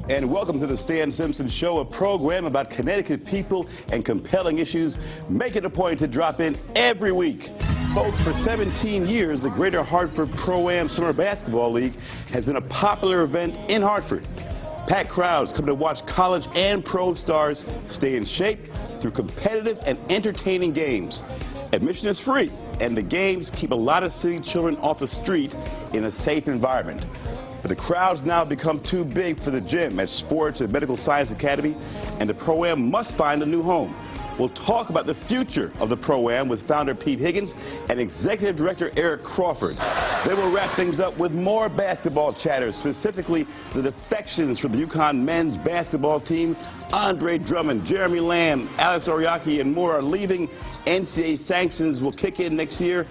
And welcome to the Stan Simpson Show, a program about Connecticut people and compelling issues. Make it a point to drop in every week. Folks, for 17 years, the Greater Hartford Pro-Am Summer Basketball League has been a popular event in Hartford. Packed crowds come to watch college and pro stars stay in shape through competitive and entertaining games. Admission is free, and the games keep a lot of city children off the street in a safe environment. But the crowds now become too big for the gym at Sports and Medical Science Academy, and the Pro-Am must find a new home. We'll talk about the future of the Pro-Am with founder Pete Higgins and Executive Director Eric Crawford. Then we'll wrap things up with more basketball chatter, specifically the defections from the UConn men's basketball team. Andre Drummond, Jeremy Lamb, Alex Oriaki, and more are leaving. NCAA sanctions will kick in next year,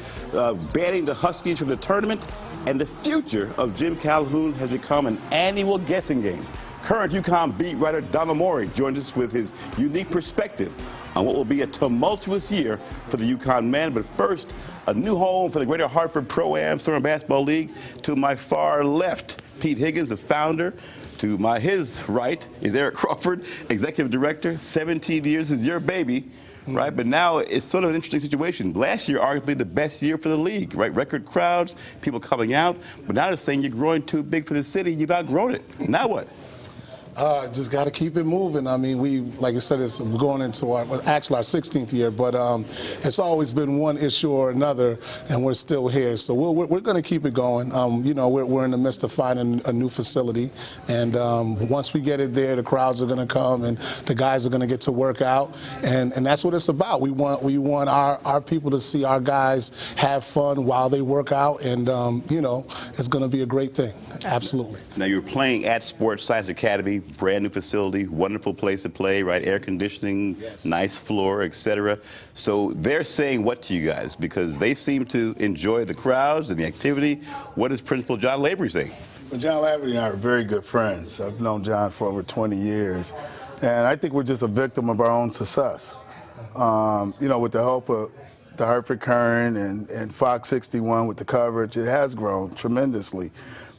banning the Huskies from the tournament. And the future of Jim Calhoun has become an annual guessing game. Current UConn beat writer Donald Morey joins us with his unique perspective on what will be a tumultuous year for the UConn men. But first, a new home for the Greater Hartford Pro-Am Summer Basketball League. To my far left, Pete Higgins, the founder. To his right is Eric Crawford, Executive Director. 17 years is your baby. Right, but now it's sort of an interesting situation. Last year, arguably the best year for the league, right? Record crowds, people coming out. But now they're saying you're growing too big for the city. You've outgrown it. Now what? Just got to keep it moving. I mean, like I said, we're going into our 16th year, but it's always been one issue or another, and we're still here. So we're going to keep it going. You know, we're in the midst of finding a new facility, and once we get it there, the crowds are going to come, and the guys are going to get to work out, and that's what it's about. We want our people to see our guys have fun while they work out, and you know, it's going to be a great thing. Absolutely. Now you're playing at Sports Science Academy. Brand new facility, wonderful place to play, right? Air conditioning, yes. Nice floor, etc. So they're saying what to you guys? Because they seem to enjoy the crowds and the activity. What does Principal John Lavery say? Well, John Lavery and I are very good friends. I've known John for over 20 years. And I think we're just a victim of our own success. You know, with the help of the Hartford Current and Fox 61 with the coverage, it has grown tremendously.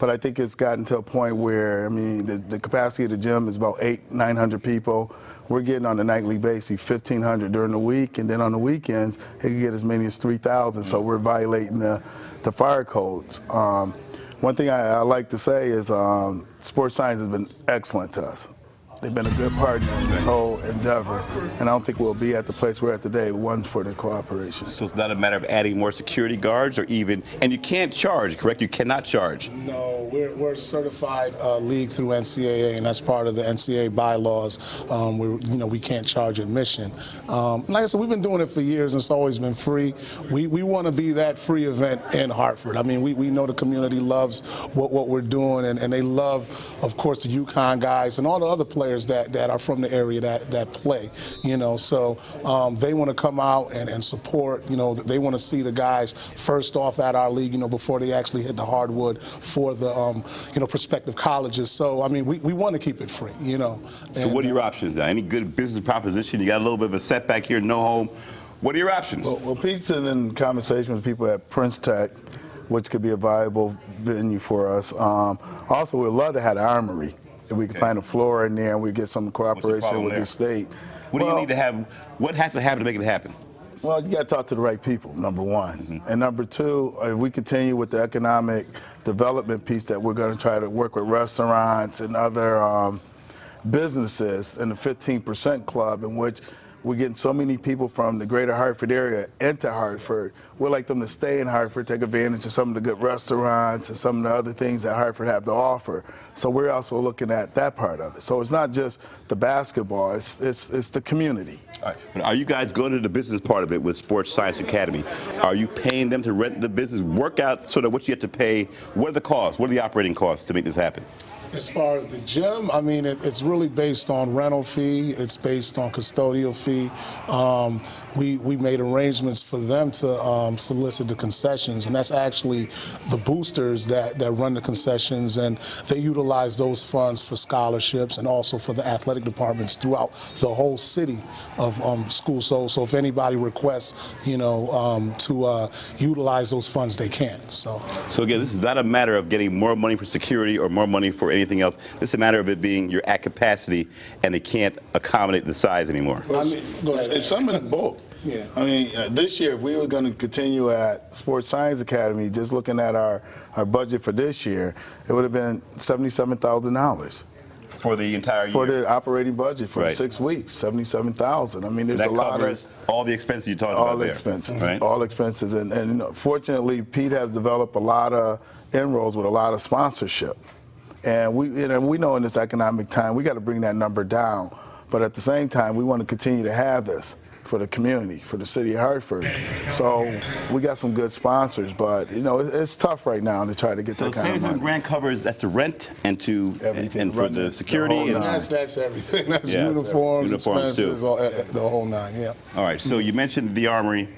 But I think it's gotten to a point where, I mean, the capacity of the gym is about 800-900 people. We're getting on a nightly basis 1,500 during the week, and then on the weekends, it can get as many as 3,000. So we're violating the fire codes. One thing I like to say is Sports Science has been excellent to us. They've been a good partner in this whole endeavor, and I don't think we'll be at the place we're at today, one for the cooperation. So it's not a matter of adding more security guards or even, and you can't charge, correct? You cannot charge. No, we're a certified league through NCAA, and that's part of the NCAA bylaws. We can't charge admission. Like I said, we've been doing it for years, and it's always been free. We want to be that free event in Hartford. I mean, we know the community loves what we're doing, and they love, of course, the UConn guys and all the other players that are from the area that play, you know, so they want to come out and support, you know, they want to see the guys first off at our league, you know, before they actually hit the hardwood for the, you know, prospective colleges. So, I mean, we want to keep it free, you know. So what are your options now? Any good business proposition? You got a little bit of a setback here, no home. What are your options? Well, Pete's been in conversation with people at Prince Tech, which could be a viable venue for us. Also, we'd love to have an armory. If we can find a floor in there and we get some cooperation with the state. What do you need to have? What has to happen to make it happen? Well, you got to talk to the right people, number one. And number two, if we continue with the economic development piece that we're going to try to work with restaurants and other businesses in the 15% club, in which we're getting so many people from the greater Hartford area into Hartford. We'd like them to stay in Hartford, take advantage of some of the good restaurants and some of the other things that Hartford have to offer. So we're also looking at that part of it. So it's not just the basketball, it's the community. All right. But are you guys going to the business part of it with Sports Science Academy? Are you paying them to rent the business? Work out sort of what you have to pay. What are the costs? What are the operating costs to make this happen? As far as the gym, I mean, it's really based on rental fee. It's based on custodial fee. we made arrangements for them to solicit the concessions, and that's actually the boosters that run the concessions, and they utilize those funds for scholarships and also for the athletic departments throughout the whole city of schools. So if anybody requests, to utilize those funds, they can. So again, this is not a matter of getting more money for security or more money for anything else. This is a matter of it being you're at capacity and they can't accommodate the size anymore. Well, it's some of both. Yeah. I mean, this year, if we were going to continue at Sports Science Academy, just looking at our budget for this year, it would have been $77,000. For the entire year? For the operating budget for Right. 6 weeks, $77,000. I mean, there's that a lot covers all the expenses you talked about all there. expenses, right? all expenses, and fortunately, Pete has developed a lot of inroads with a lot of sponsorship, and we know in this economic time we got to bring that number down, but at the same time we want to continue to have this for the community, for the city of Hartford. So we got some good sponsors, but it's tough right now to try to get that kind of money. So grant covers, that's the rent and Everything. and for the security The and that's everything. That's Yeah. uniforms, Uniforms, expenses, too. the whole nine. Yeah. all right. So you mentioned the Armory,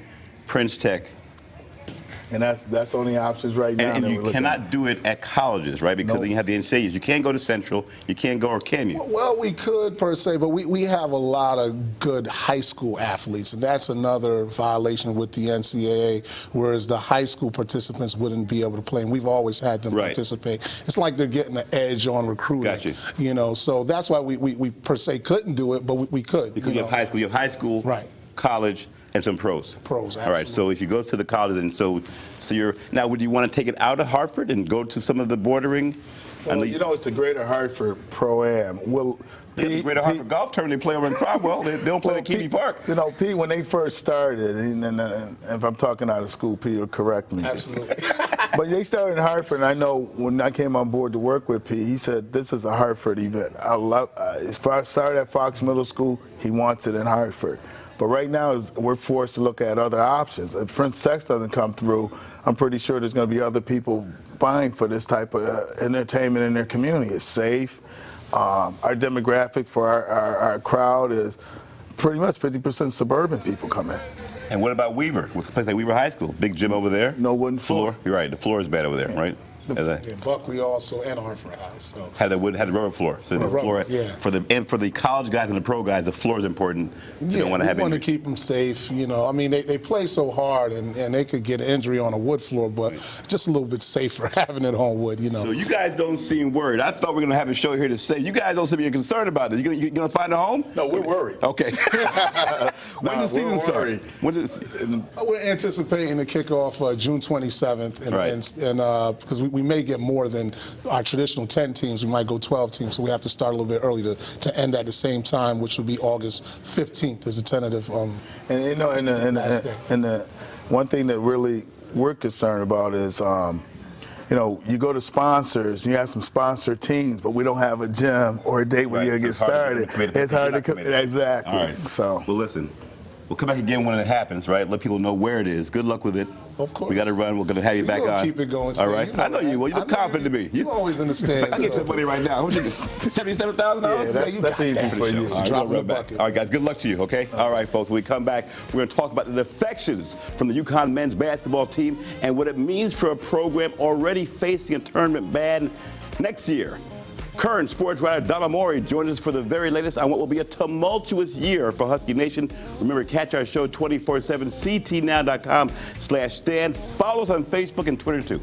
Prince Tech. And that's the only options right now. And that you we're looking cannot at. do it at colleges, right? Because Nope. then you have the NCAAs. You can't go to Central. You can't go, or can you? Well, we could per se, but we have a lot of good high school athletes, and that's another violation with the NCAA, whereas the high school participants wouldn't be able to play, and we've always had them Right. participate. It's like they're getting an edge on recruiting. Gotcha. So that's why we per se couldn't do it, but we could. Because you have high school. You have high school, Right. college, and some pros. Pros, All right. So if you go to the college, and so you're now, would you want to take it out of Hartford and go to some of the bordering? Well, it's the Greater Hartford Pro-Am. Well, The Greater Hartford Golf Tournament, they play over in Cromwell. They don't play at Keene Park. Pete, when they first started, and if I'm talking out of school, Pete will correct me. Absolutely. But they started in Hartford, and I know when I came on board to work with Pete, he said, this is a Hartford event. If I started at Fox Middle School, he wants it in Hartford. But right now, we're forced to look at other options. If Prince Tech doesn't come through, I'm pretty sure there's going to be other people vying for this type of entertainment in their community. It's safe. Our demographic for our crowd is pretty much 50% suburban people come in. And what about Weaver? What's the place like Weaver High School? Big gym over there? No wooden floor. You're right. The floor is bad over there, right? Yeah, Buckley also and Hartford House. So. Had the rubber floor. So the floor, yeah. for the college guys and the pro guys, the floor is important. You don't want to have want to injury. keep them safe. I mean, they play so hard, and they could get an injury on a wood floor, but just a little bit safer having it on wood. So you guys don't seem worried. I thought we were going to have a show here to say you guys don't seem to be concerned about this. You going to find a home? No, we're worried. Okay. When does the season start? We're anticipating the kickoff June 27th, and because we may get more than our traditional 10 teams, we might go 12 teams, so we have to start a little bit early to end at the same time, which would be August 15th as a tentative. And the one thing that really we're concerned about is, you go to sponsors, and you have some sponsor teams, but we don't have a gym or a date where you get started. It's hard to commit. Exactly. All right. So. Well, listen. We'll come back again when it happens, right? Let people know where it is. Good luck with it. Of course. We got to run. We're going to have you back on. Keep it going. All right. I know you will. You look confident to me. You always understand. I get your money right now. $77,000? Yeah, that's easy for you. All right, Drop the bucket. All right, guys. Good luck to you, okay? All right, folks. When we come back, we're going to talk about the defections from the UConn men's basketball team and what it means for a program already facing a tournament ban next year. Current sports writer Donna Mori joins us for the very latest on what will be a tumultuous year for Husky Nation. Remember, catch our show 24/7, ctnow.com/stand. Follow us on Facebook and Twitter, too.